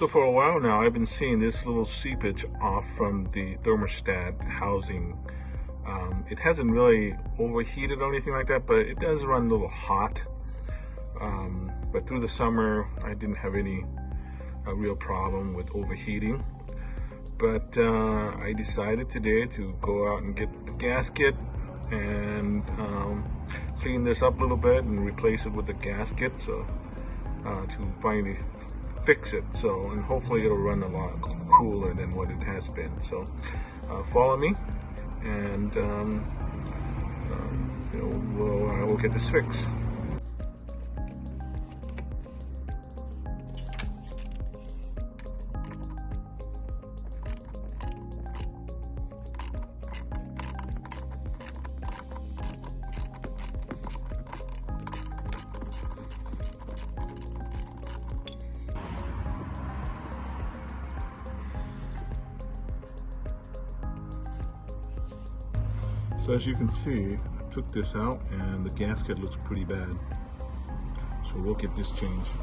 So for a while now, I've been seeing this little seepage off from the thermostat housing. It hasn't really overheated or anything like that, but it does run a little hot. But through the summer, I didn't have any real problem with overheating. But I decided today to go out and get a gasket and clean this up a little bit and replace it with a gasket, so to finally fix it. So, and hopefully it'll run a lot cooler than what it has been. So follow me, and we'll get this fixed. So as you can see, I took this out and the gasket looks pretty bad. So we'll get this changed.